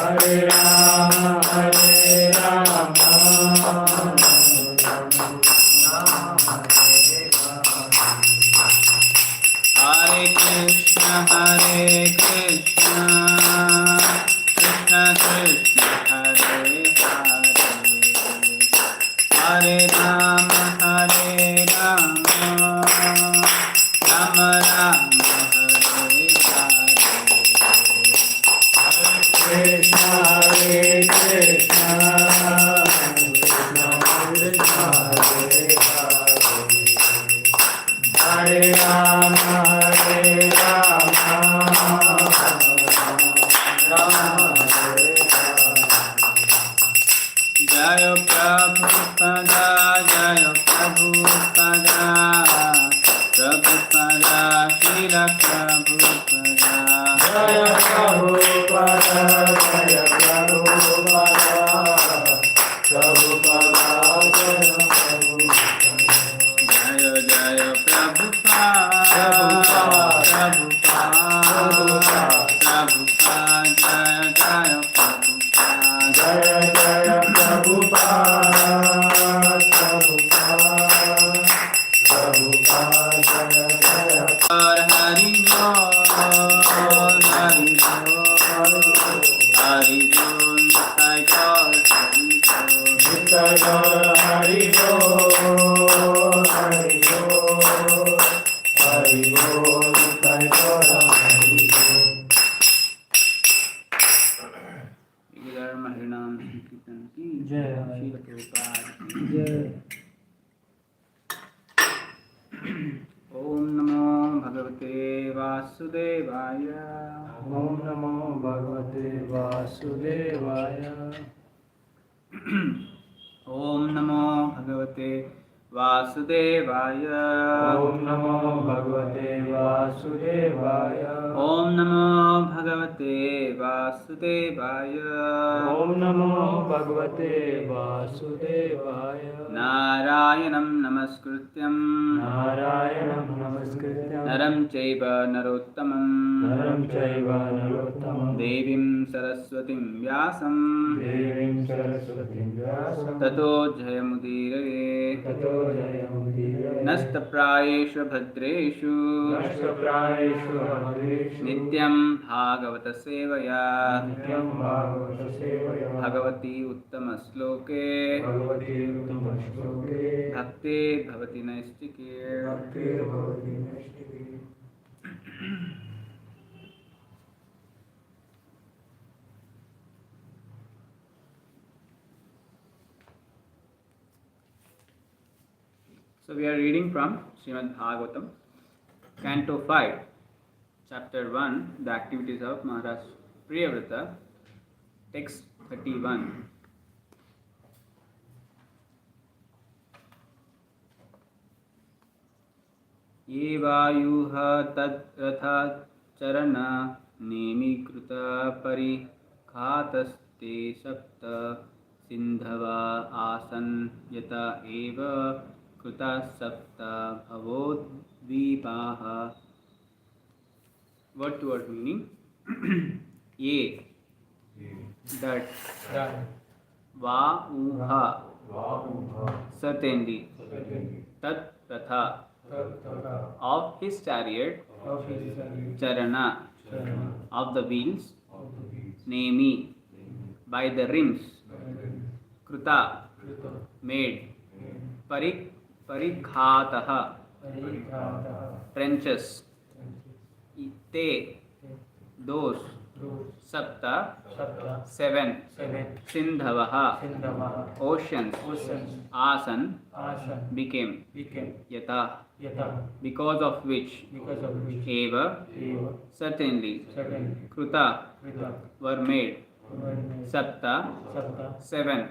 Hare Rama, Hare Rama, Hare Krishna, Hare Krishna, Krishna Krishna, Hare Hare, Hare Rama, Hare Rama, Rama Rama, Hare Hare, Hare Krishna, Krishna Krishna, Hare Hare, Hare Rama, Hare Rama, Rama Hare Hare. Jaya Prabhupada, Jaya Prabhupada, Prabhupada, Srila Prabhupada. Jaya Prabhupada, Jaya Prabhupada, Prabhupada, Jaya Prabhupada. Jaya Jaya Prabhupada, Prabhupada, Prabhupada, Jaya Jaya Prabhupada, Jaya Jaya Prabhupada, Prabhupada, Prabhupada, Jaya Jaya. Hari Bol, Hari Bol, Hari Bol, Nitai Gaur, Hari Bol, Nitai Gaur, Hari Bol, Hari Bol, Hari Bol, Nitai Gaur, Hari Bol. विग्रह हरिनाम संकीर्तन की जय, श्रील प्रभुपाद की जय। ओम नमो भगवते वासुदेवाय, ओम नमो भगवते वासुदेवाय, ओम नमो भगवते वासुदेवाय, ओम नमो भगवते वासुदेवाय, ओम नमो भगवते वासुदेवाय, ओम नमो भगवते वासुदेवाय। नारायणं नमस्कृत्यं, नारायणं नमस्कृत्यं, नरं चैव नरोत्तमं, नरं चैव नरोत्तमं, देवीं सरस्वतीं व्यासं, देवीं सरस्वतीं व्यासं, ततो जयमुदीरये, ततो जयमुदीरये। नस्तप्रायेषु भद्रेषु, नस्तप्रायेषु भद्रेषु, नित्यं भागवत सेवया, नित्यं भागवत सेवया, भगवती उत्तमश्लोके, भगवती उत्तमश्लोके, भक्ते भवति नैष्टिके, भक्ते भवति नैष्टिके। So we are reading from Srimad Bhagavatam, Canto 5, Chapter 1, the activities of Maharaj Priyavrata, text 31. Ye vayuha tad ratha charana nemi kruta parikhataste sapta sindhava asan yata eva Kruta sapta bhavod vipaha. Word to word meaning. Ye, that, va uha, certainly, tat ratha, of his chariot, charana, of the wheels, nemi, by the rims, kruta, made, parikhatah, trenches, te, those, sapta, seven, sindhavaha, oceans, asan, became, yata, because of which, eva, certainly, kruta, were made, sapta, seven,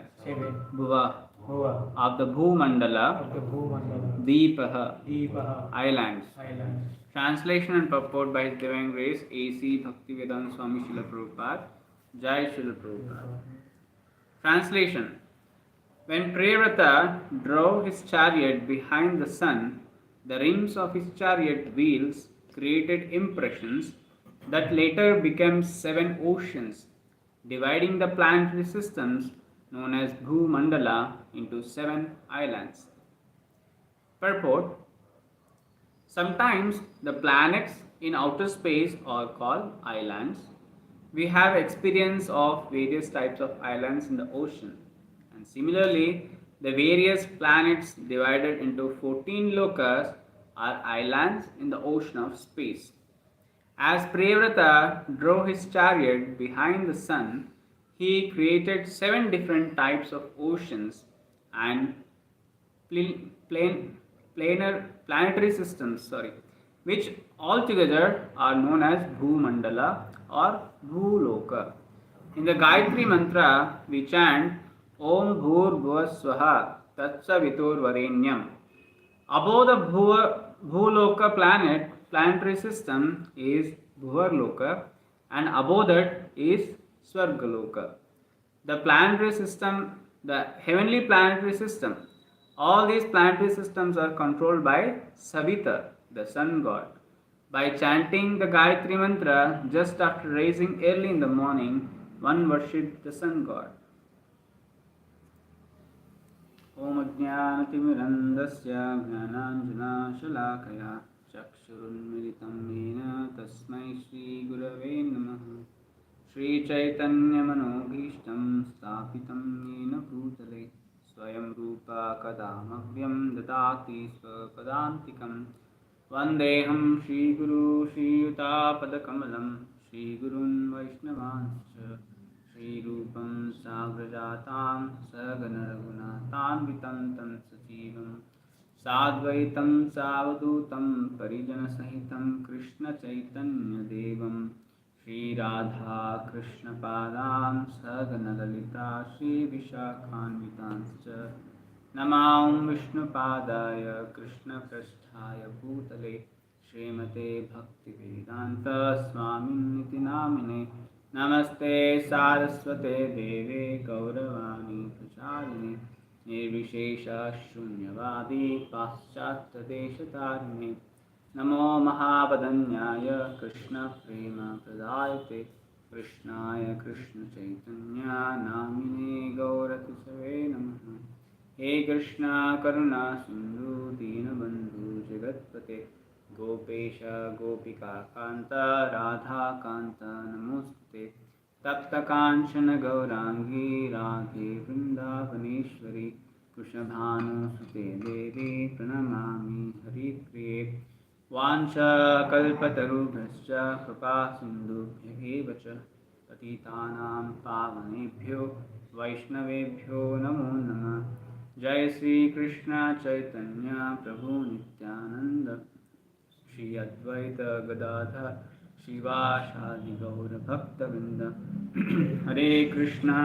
bhuva, of the Bhumandala, Deepaha, islands. Translation and purport by His Divine Grace A.C. Bhaktivedanta Swami Srila Prabhupada. Jai Srila Prabhupada. Translation. When Priyavrata drove his chariot behind the sun, the rims of his chariot wheels created impressions that later became seven oceans dividing the planetary systems known as Bhumandala into 7 islands. Purport: sometimes the planets in outer space are called islands. We have experience of various types of islands in the ocean. And similarly, the various planets divided into 14 lokas are islands in the ocean of space. As Priyavrata drove his chariot behind the sun, he created 7 different types of oceans and planetary systems, which altogether are known as Bhumandala or Bhuloka. In the Gayatri mantra, we chant Om Bhur Bhuva Swaha Tatsavitur Varenyam. Above the Bhuloka planetary system is Bhuvarloka, and above that is Swargaloka. The heavenly planetary system, all these planetary systems are controlled by Savita, the sun god. By chanting the Gayatri mantra just after rising early in the morning, one worships the sun god. Om Ajnanatimirandasya Jnananjanashalakhaya Chakshurunmilitam Yena Tasmai Shri Gurave Namaha. Shri Chaitanya Manobhishtam Sthapitam Yena Bhutale Swayam Rupa Kadamavyam Dadati Swapadantikam Vandeham Shri Guru Shri Yuta Padakamalam Shri Gurun Vaishnavanscha Shri Rupam Sagrajatam Sagana Raghunatam Vitantam Sajivam Sadvaitam Savadutam Parijana Sahitam Krishna Chaitanya Devam Shri Radha Krishna Padam Sagana Lalita Shri Vishakhanvitanscha Namam Vishnu Padaya Krishna Prasthaya Bhutale Srimate Bhakti Vedanta Swaminiti Namine Namaste Saraswate Deve Gauravani Pracharine Nirvishesha Shunyavadi Paschatya Deshatarine Namo Mahapadanyaya Krishna Prema Pradayate Krishnaya Krishna Chaitanya Namine Gauratisave Namaha. He Krishna Karuna Sindhu Dinabandhu Jagatpate Gopesha Gopika Kanta Radha Kanta Namostate Tapta Kanchana Gaurangi Radhe Vrindavaneshwari Kushabhanu Sute Devi Pranamami Hari Priye Vancha Kalpatarubhascha Kripa Sindhubhya Evacha Patitanam Pavanebhyo Vaishnavebhyo Namo Namah. Jai Sri Krishna Chaitanya Prabhu Nityananda Shri Advaita Gadadhar Shivashadi Gaura Bhakta Vrinda Hare Krishna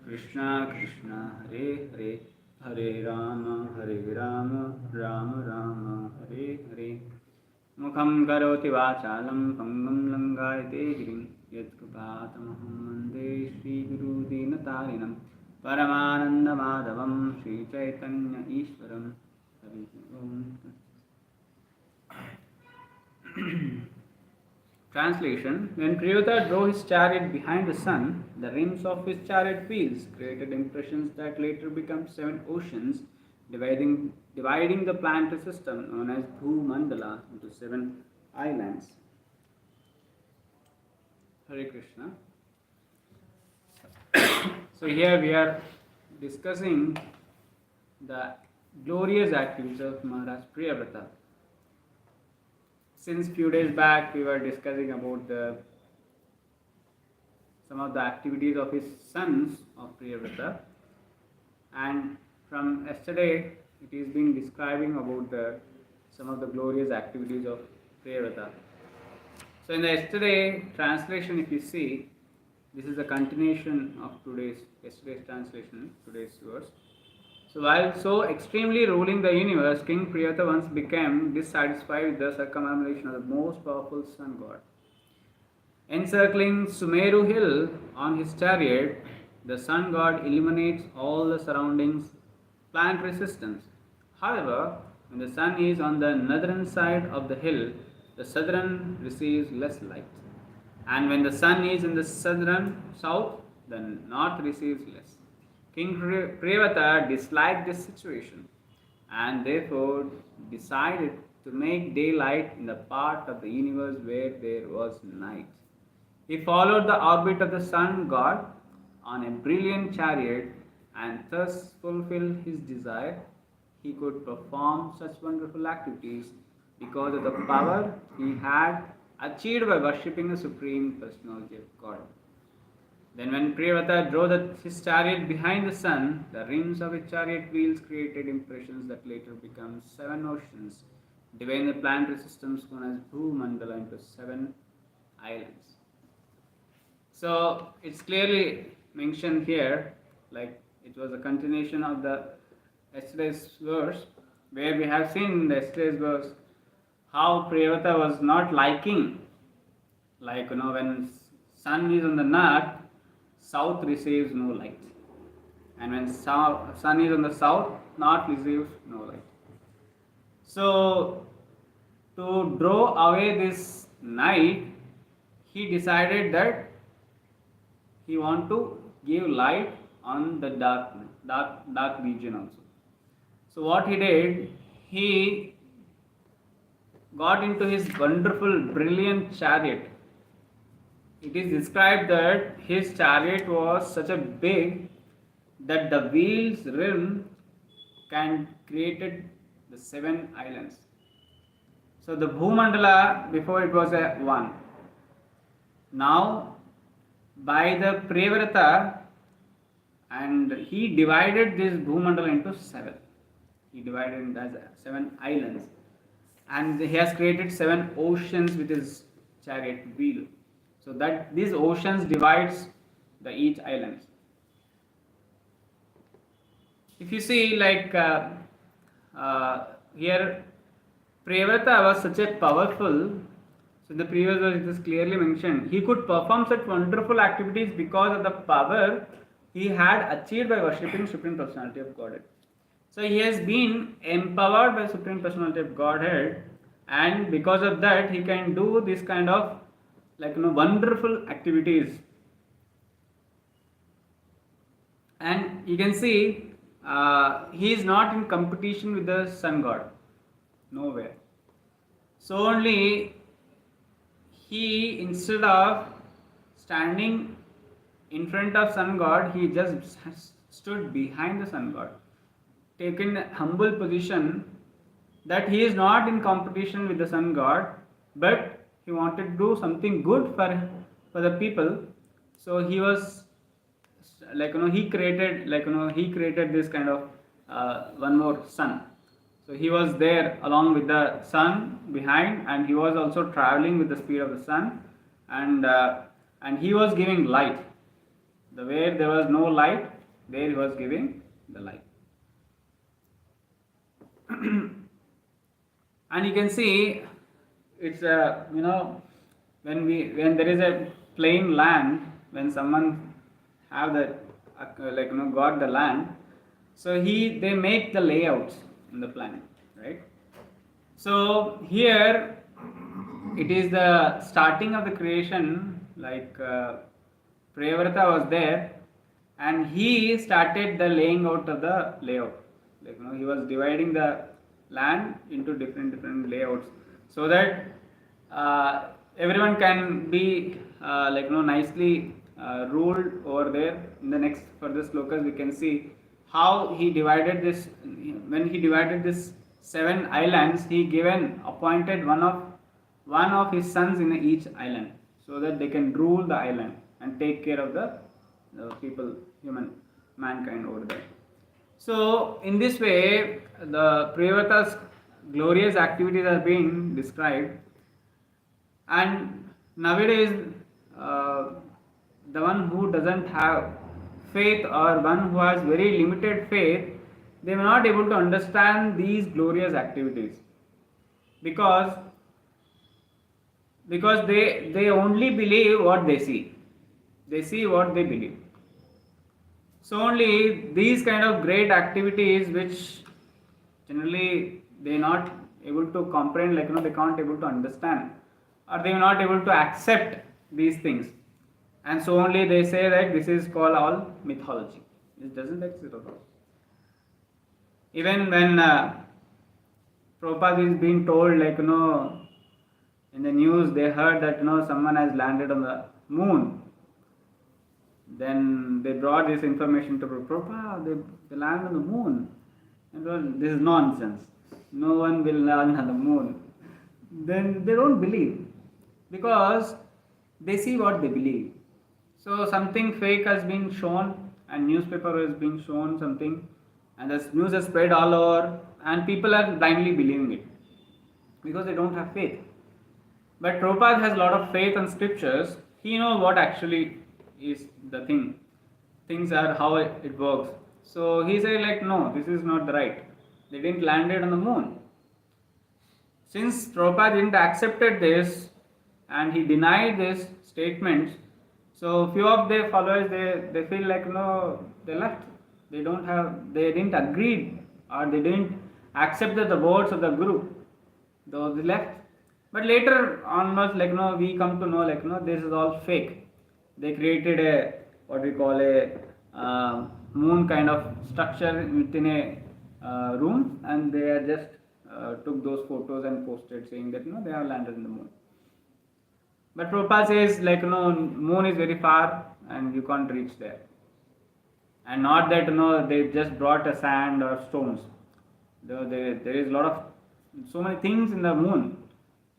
Krishna Krishna Hare Hare Hare Rama Rama Rama Hare Hare Mukham Karoti Vachalam Pangam Langayate Girim Yatkupatamaham Mande Shri Guru Dinatarinam Paramananda Madhavam Shri Chaitanya Ishwaram. Translation: when Priyota drove his chariot behind the sun, the rims of his chariot wheels created impressions that later became 7 oceans, dividing the planetary system known as Bhumandala into 7 islands. Hare Krishna. So here we are discussing the glorious activities of Maharaj Priyavrata. Since few days back we were discussing about some of the activities of his sons of Priyavrata, and from yesterday it is being describing about some of the glorious activities of Priyavrata. So in the yesterday translation, if you see, this is a continuation of yesterday's translation, today's verse. So while so extremely ruling the universe, King Priyata once became dissatisfied with the circumambulation of the most powerful sun god. Encircling Sumeru hill on his chariot, the sun god illuminates all the surrounding planetary systems. However, when the sun is on the northern side of the hill, the southern receives less light. And when the sun is in the south, the north receives less. King Priyavata disliked this situation and therefore decided to make daylight in the part of the universe where there was night. He followed the orbit of the sun god on a brilliant chariot and thus fulfilled his desire. He could perform such wonderful activities because of the power he had achieved by worshipping the Supreme Personality of God. Then, when Priyavata drove his chariot behind the sun, the rims of his chariot wheels created impressions that later became 7 oceans, dividing the planetary systems known as Bhumandala into 7 islands. So, it's clearly mentioned here, like it was a continuation of the yesterday's verse, where we have seen in the yesterday's verse how Priyavata was not liking, like when sun is on the north, south receives no light, and when sun is on the south, north receives no light. So to draw away this night, he decided that he want to give light on the dark region also. So what he did, he got into his wonderful brilliant chariot. It is described that his chariot was such a big that the wheel's rim can created the 7 islands. So the Bhumandala before it was a one. Now by the Priyavata, and he divided this Bhumandala into 7. He divided it as 7 islands, and he has created 7 oceans with his chariot wheel. So that these oceans divides the each islands. If you see, like here, Priyavata was such a powerful. So in the previous verse it is clearly mentioned he could perform such wonderful activities because of the power he had achieved by worshipping Supreme Personality of Godhead. So he has been empowered by Supreme Personality of Godhead, and because of that he can do this kind of wonderful activities. And you can see he is not in competition with the sun god, nowhere. So only he, instead of standing in front of sun god, he just stood behind the sun god, taken a humble position that he is not in competition with the sun god, but he wanted to do something good for the people. So he was he created he created this kind of one more sun. So he was there along with the sun behind, and he was also traveling with the speed of the sun, and he was giving light. The where there was no light, there he was giving the light. And you can see it's when there is a plain land, when someone have the got the land, so they make the layouts in the planet, right? So here it is the starting of the creation, Priyavata was there, and he started the laying out of the layout. He was dividing the land into different layouts, so that everyone can be nicely ruled over there. In the next further slokas we can see how he divided this. When he divided this 7 islands, he appointed one of his sons in each island, so that they can rule the island and take care of the people, mankind over there. So in this way, the Priyavata's glorious activities are being described, and nowadays the one who doesn't have faith, or one who has very limited faith, they are not able to understand these glorious activities, because they only believe what they see. They see what they believe. So only these kind of great activities, which generally they are not able to comprehend, they can't able to understand, or they are not able to accept these things, and so only they say that this is called all mythology. It doesn't exist at all. Even when Prabhupada is being told, like, in the news they heard that someone has landed on the moon. Then they brought this information to Prabhupada, they landed on the moon. And well, this is nonsense. No one will land on the moon. Then they don't believe, because they see what they believe. So something fake has been shown, and newspaper has been shown something, and the news has spread all over, and people are blindly believing it because they don't have faith. But Prabhupada has a lot of faith on scriptures. He knows what actually is the thing. Things are how it works. So he said, like, no, this is not the right. They didn't land it on the moon. Since Prabhupada didn't accepted this and he denied this statements, so few of their followers they feel like they left. They didn't agree, or they didn't accept the words of the Guru. Though they left. But later onwards, we come to know, this is all fake. They created a what we call a moon kind of structure within a room, and they just took those photos and posted saying that they have landed in the moon. But Prabhupada says moon is very far and you can't reach there. And not that they just brought a sand or stones. There is a lot of so many things in the moon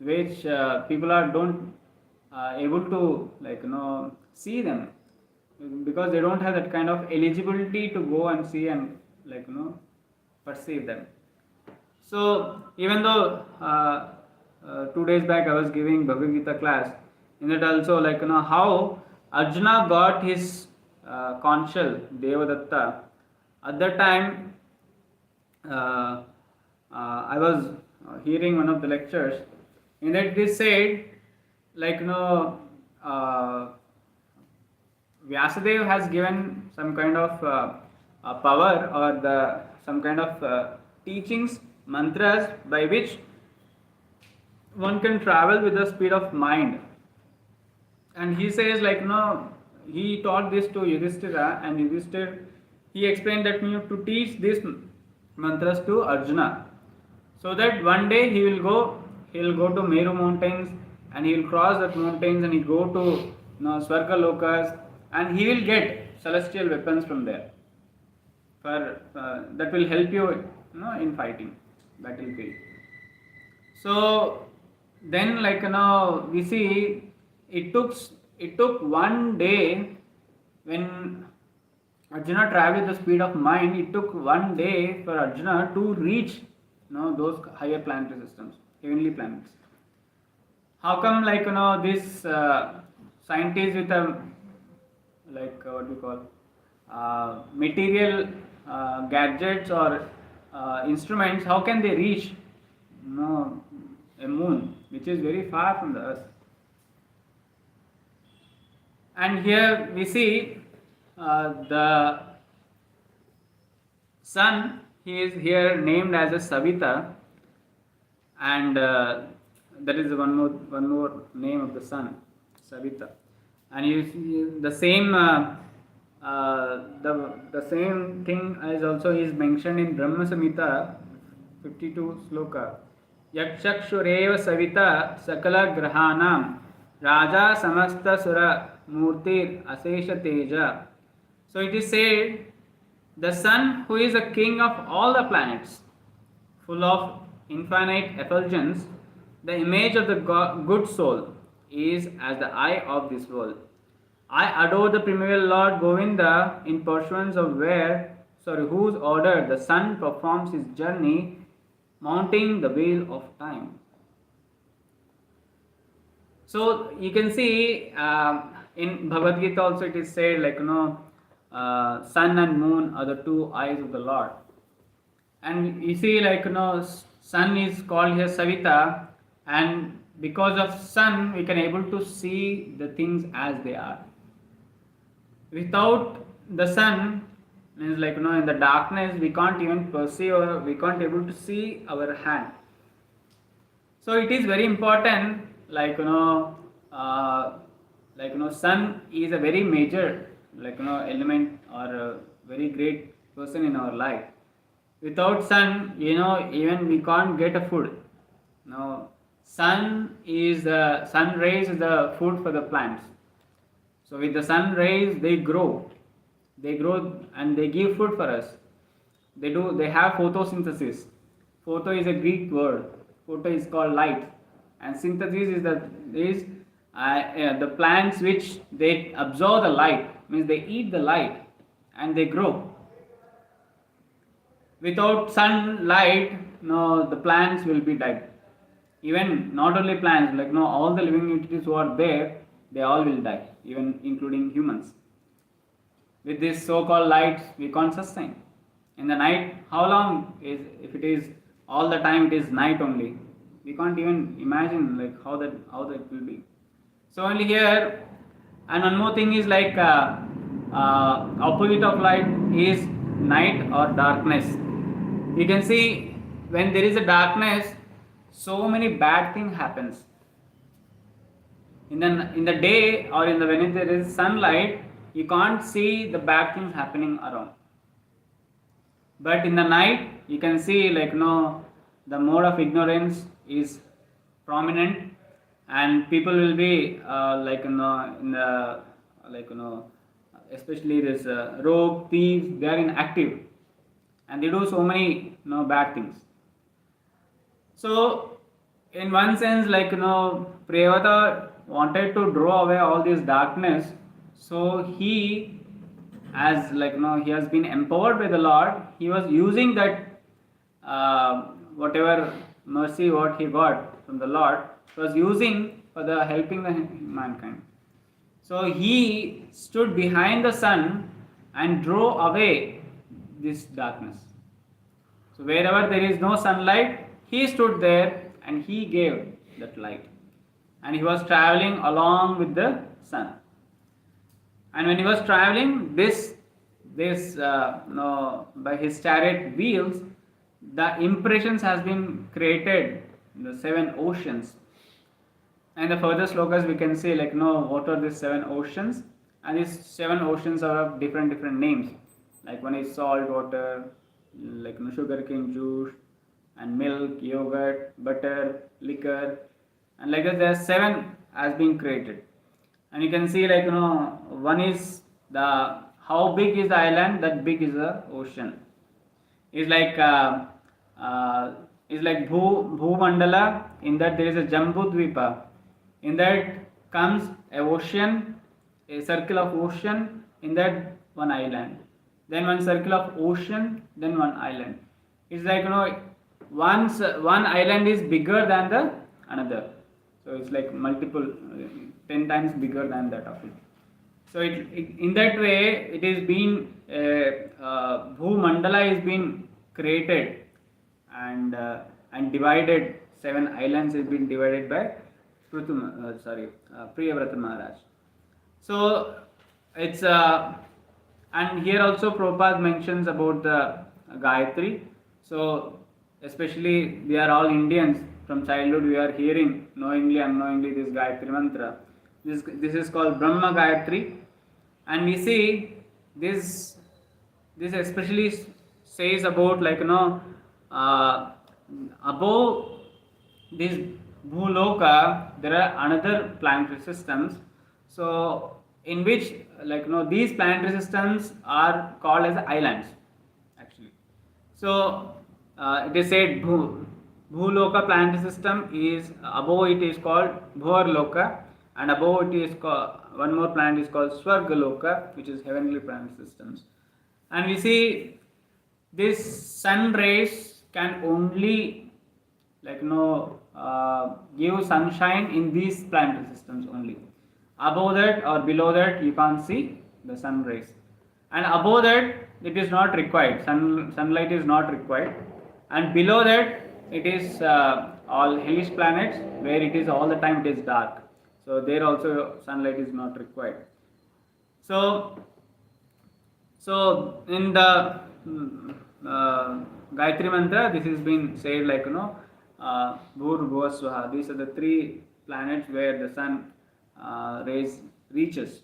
which people don't able to see them, because they don't have that kind of eligibility to go and see and perceive them. So even though 2 days back I was giving Bhagavad Gita class, in that also how Arjuna got his conchal Devadatta. At that time I was hearing one of the lectures. In that they said Vyasadeva has given some kind of power, or some kind of teachings, mantras by which one can travel with the speed of mind. And he says he taught this to Yudhishthira, and Yudhishthira, he explained that to teach these mantras to Arjuna, so that one day he'll go to Meru mountains, and he will cross that mountains, and he go to Swarga Lokas, and he will get celestial weapons from there. For that will help you, in fighting battlefield. So then we see it took one day. When Arjuna traveled at the speed of mind, it took one day for Arjuna to reach those higher planetary systems, heavenly planets. How come this scientists with a what we call material gadgets or instruments, how can they reach a moon which is very far from the earth? And here we see the sun, he is here named as a Savita, and that is one more name of the sun, Savita. And you see the same the same thing as also is mentioned in Brahma Samhita 52 sloka. Yakshakshureva Savita Sakala Grahanam Raja Samasta Sura Murtir Asesha Teja. So it is said, the sun, who is a king of all the planets, full of infinite effulgence, the image of the good soul, is as the eye of this world. I adore the primeval Lord Govinda, in pursuance of whose order the sun performs his journey, mounting the wheel of time. So you can see in Bhagavad Gita also it is said sun and moon are the two eyes of the Lord. And you see sun is called here Savita, and because of sun we can able to see the things as they are. Without the sun, means in the darkness we can't even perceive, or we can't able to see our hand. So it is very important like sun is a very major element or a very great person in our life. Without sun, even we can't get a food. Now, sun rays is the food for the plants. So with the sun rays, they grow and they give food for us. They have photosynthesis. Photo is a Greek word. Photo is called light, and synthesis is the plants which they absorb the light, means they eat the light and they grow. Without sunlight, no, the plants will be died. Even not only plants, all the living entities who are there, they all will die, even including humans. With this so-called light, we can't sustain. In the night, how long is, if it is all the time, it is night only. We can't even imagine how that will be. So only here, and one more thing is opposite of light is night or darkness. You can see when there is a darkness, so many bad things happens. In the day or when there is sunlight, you can't see the bad things happening around. But in the night, you can see the mode of ignorance is prominent, and people will be especially this rogue thieves, they are inactive, and they do so many bad things. So in one sense, Priyavata wanted to draw away all this darkness, so he, as he has been empowered by the Lord, he was using that whatever mercy what he got from the Lord, was using for the helping the mankind. So he stood behind the sun and drove away this darkness. So wherever there is no sunlight, he stood there and he gave that light. And he was traveling along with the sun. And when he was traveling, by his chariot wheels, the impressions has been created in the 7 oceans. And the further slokas we can say what are these 7 oceans, and these 7 oceans are of different names. Like one is salt water, sugarcane juice, and milk, yogurt, butter, liquor, and like that there are 7 has been created. And you can see one is the how big is the island, that big is the ocean. Is like Bhu Mandala, in that there is a Jambu Dvipa. In that comes a ocean, a circle of ocean, in that one island. Then one circle of ocean, then one island. It's one island is bigger than the another. So it's like multiple, 10 times bigger than that of it. So in that way, it is being Bhu Mandala is being created and divided. 7 islands has been divided by Priyavrata Maharaj. So it's and here also Prabhupada mentions about the Gayatri. So especially we are all Indians. From childhood we are hearing knowingly unknowingly this Gayatri mantra. This is called Brahma Gayatri, and we see this especially says about above this Bhuloka there are another planetary systems. So in which these planetary systems are called as islands actually. So it is said Bhuloka planetary system is above, it is called Bhuvarloka, and above it is called, one more planet is called Swargaloka, which is heavenly planetary systems. And we see this sun rays can only give sunshine in these planetary systems only. Above that or below that you can't see the sun rays, and above that it is not required, sunlight is not required, and below that it is all hellish planets where it is all the time it is dark, so there also sunlight is not required. So in the Gayatri mantra this has been said Bhur Bhuva Swaha. These are the 3 planets where the sun rays reaches.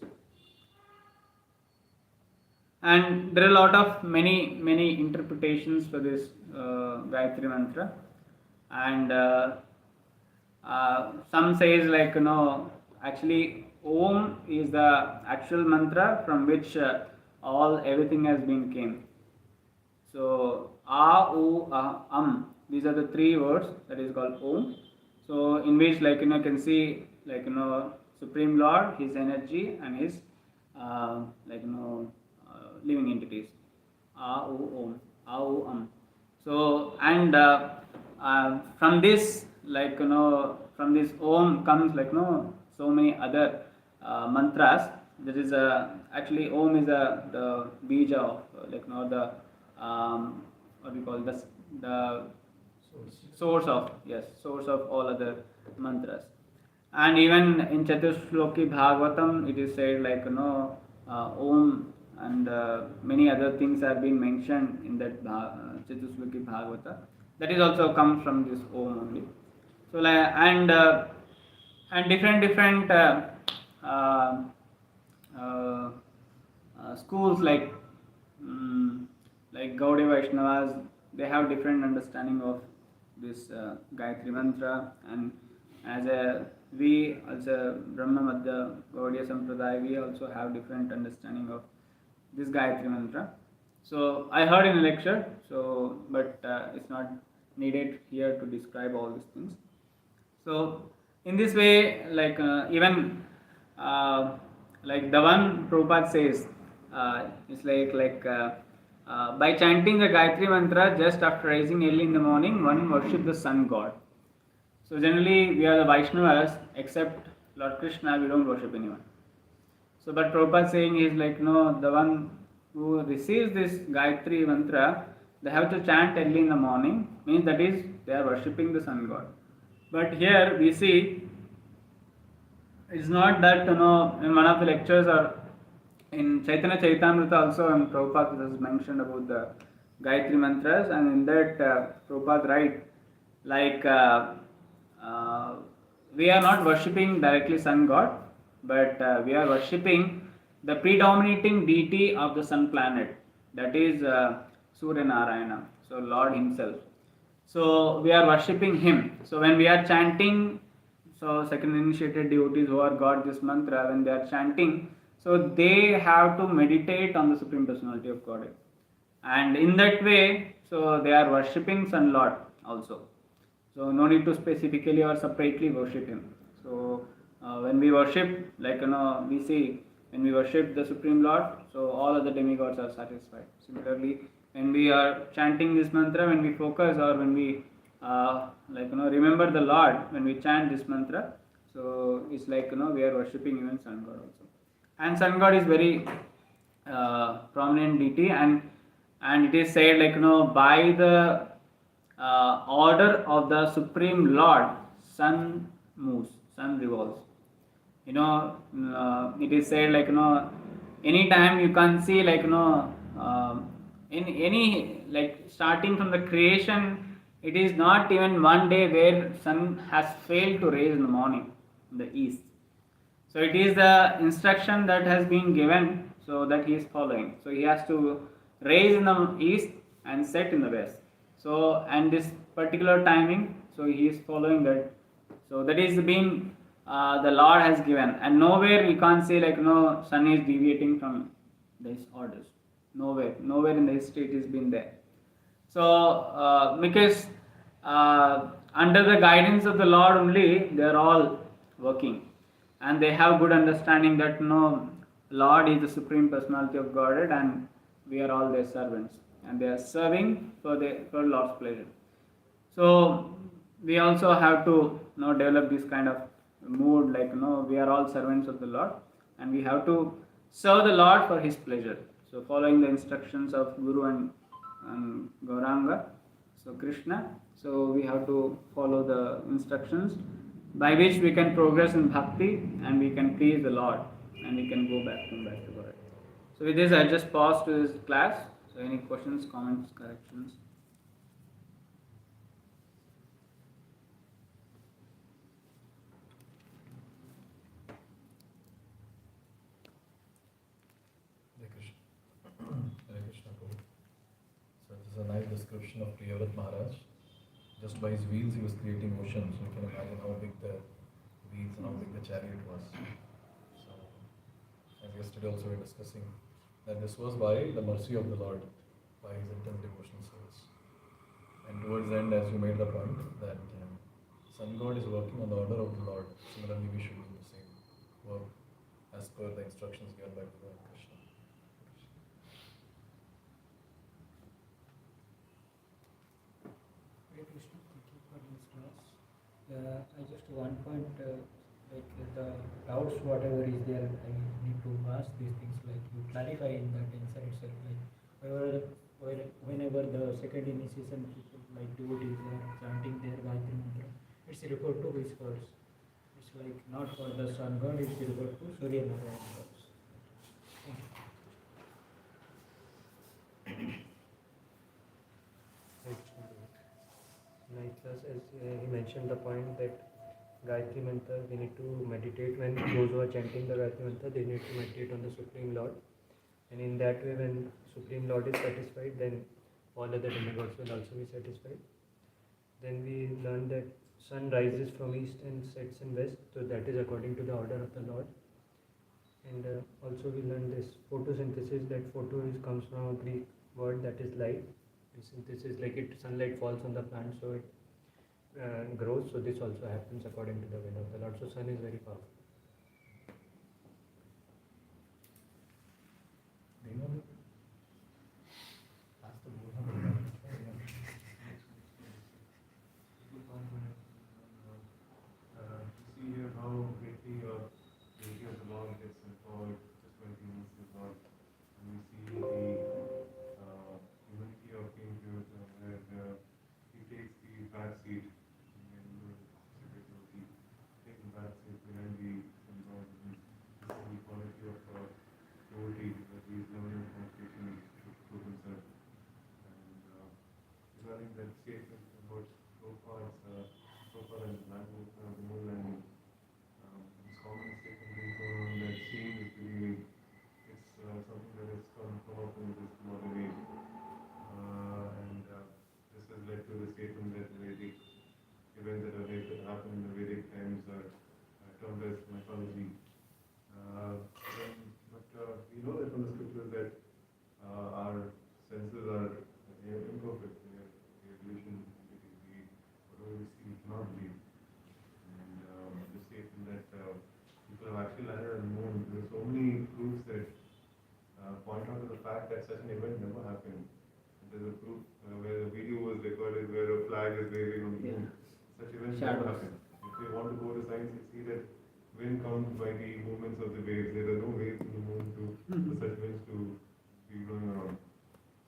And there are a lot of many interpretations for this Gayatri mantra, and some says like actually Om is the actual mantra from which all everything has been came. So A, U, these are the three words that is called Om. So in which like can see like Supreme Lord, His energy and His like living entities. A, U, Om, A, U, So and from this like from this Om comes like so many other mantras. There is actually Om is the bija of like the what we call the source of all other mantras. And even in Chaturshloki Bhagavatam it is said like Om, and many other things have been mentioned in that Chaturshloki Bhagavata. That is also comes from this Om only. So like, and different uh, uh, schools like Gaudiya Vaishnavas, they have different understanding of this Gayatri mantra, and as a we as a Brahma Madhya Gaudiya Sampradaya, we also have different understanding of this Gayatri mantra. So I heard in a lecture, so but it's not needed here to describe all these things. So in this way, like even like the one Prabhupada says, it's by chanting the Gayatri mantra just after rising early in the morning, one worship the sun god. So generally we are the Vaishnavas, except Lord Krishna, we don't worship anyone. So but Prabhupada saying is like the one who receives this Gayatri mantra, they have to chant early in the morning, means that is they are worshipping the sun god. But here we see it's not that in one of the lectures or in Chaitanya Chaitamrita also, and Prabhupada has mentioned about the Gayatri mantras, and in that Prabhupada write like we are not worshipping directly sun god, but we are worshipping the predominating deity of the sun planet, that is Surya Narayana, so Lord himself. So we are worshipping him. So when we are chanting, so second initiated devotees who are got this mantra, when they are chanting, so they have to meditate on the Supreme Personality of Godhead, and in that way, so they are worshipping Sun Lord also. So no need to specifically or separately worship him. So when we worship, like we see when we worship the Supreme Lord, so all other demigods are satisfied. Similarly, when we are chanting this mantra, when we focus or when we remember the Lord, when we chant this mantra, so it's like we are worshipping even Sun God also. And Sun God is very prominent deity, and it is said like by the order of the Supreme Lord, sun moves, sun revolves. It is said like anytime you can see like in any like starting from the creation, it is not even one day where sun has failed to rise in the morning in the east. So it is the instruction that has been given, so that he is following. So he has to rise in the east and set in the west. So and this particular timing, so he is following that. So that is being the Lord has given, and nowhere you can't say like sun is deviating from these orders. Nowhere in the history it has been there. So because under the guidance of the Lord only, they are all working, and they have good understanding that Lord is the Supreme Personality of Godhead, and we are all their servants, and they are serving for Lord's pleasure. So we also have to develop this kind of mood, like we are all servants of the Lord, and we have to serve the Lord for His pleasure. So following the instructions of Guru and Gauranga, so Krishna, so we have to follow the instructions by which we can progress in bhakti, and we can please the Lord, and we can go back to God. So with this I just pause to this class. So any questions, comments, corrections? Krishna Prabhu. So this is a nice description of Priyavrat Maharaj. Just by his wheels he was creating motion, so you can imagine how big the wheels and how big the chariot was. So, as yesterday also we were discussing, that this was by the mercy of the Lord, by his intense devotional service. And towards the end, as you made the point, that Sun God is working on the order of the Lord. Similarly, we should do the same work as per the instructions given by Guru and Krishna. Hare Krishna, thank you for this class. I just one point, like the doubts, whatever is there, I need to ask these things, like you clarify in that answer itself, like whenever the second initiation people, like devotees, they are chanting their Gayatri mantra, it's referred to which gods? It's like not for the sun god, it's referred to Surya Narayan gods. Thank you. Like as he mentioned the point that Gayatri Mantra, we need to meditate when those who are chanting the Gayatri Mantra, they need to meditate on the Supreme Lord. And in that way, when Supreme Lord is satisfied, then all other demigods will also be satisfied. Then we learn that sun rises from east and sets in west, so that is according to the order of the Lord. And also we learn this photosynthesis, that photo comes from a Greek word that is light. Synthesis, like sunlight falls on the plant, so it grows. So this also happens according to the will of the Lord. So sun is very powerful. See here how greatly the deity of the Lord gets involved just when he meets his Lord. And we see the humility of King Gauranga, where he takes the back seat and he takes the back seat behind the Lord. This is the quality of devotee, that he is learning meditation to himself. And regarding that statement about Prabhupada and the moon landing, this common statement being thrown on that seeing is believing. It's something that has come up in this modern age. And this has led to the statement that the Vedic events that have happened in the Vedic times are termed as mythology. But we know that from the scriptures that our senses are imperfect. They are illusion. Whatever we see, we cannot believe. And the statement that people have actually landed on the moon, there are so many proofs that point out to the fact that such an event never happened. There's a proof where a video was recorded where a flag is waving on the moon. Such events never happen. If you want to go to science, you see that wind comes by the movements of the waves. There are no waves in the moon for such winds to be going around.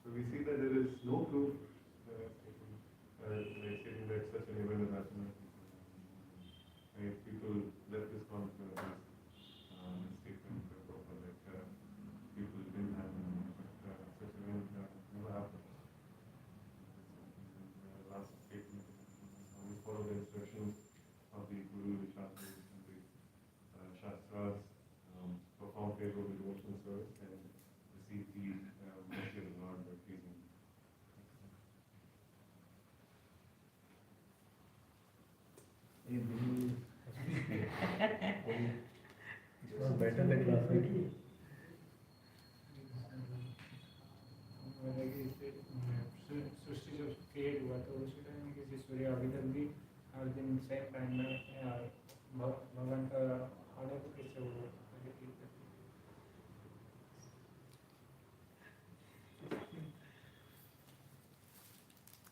So we see that there is no proof stating that such an event has happened. If people let this confidence, statement that people didn't happen, but such event never happened. The last statement, we follow the instructions of the Guru, the Shastras, and the Shastras, perform favorable devotional service and receive the mercy of the Lord by pleasing. It was better than last week. सृष्टि जो create हुआ तो उसी time में किसी सूर्य अभी तक भी हर दिन सेम टाइम में भगवान का आने को कैसे हुआ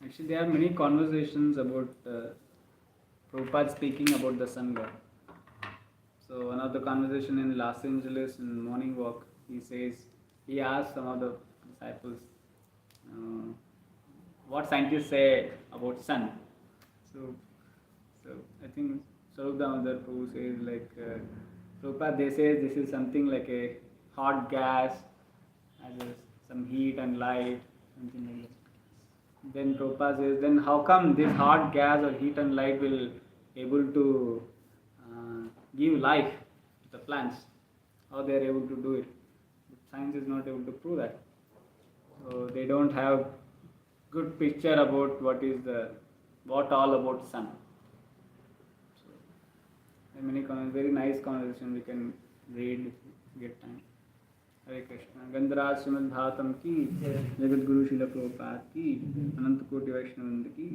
Actually, there are many conversations about Prabhupada speaking about the sun god. So one of the conversation in Los Angeles in morning walk, he asked some of the disciples, what scientists say about sun. So I think Swarup Damodar Prabhu says like Prabhupada, they say this is something like a hot gas, has some heat and light, something like that. Then Prabhupada says, then how come this hot gas or heat and light will able to give life to the plants? How they are able to do it? But science is not able to prove that. So they don't have good picture about what all about sun. So there are many very nice conversation we can read if we get time. हरे कृष्ण गंधराज श्रीमद् भागवतम की, जगत गुरु शिला प्रभुपाद की, अनंत कोटि वैष्णव वृंद की।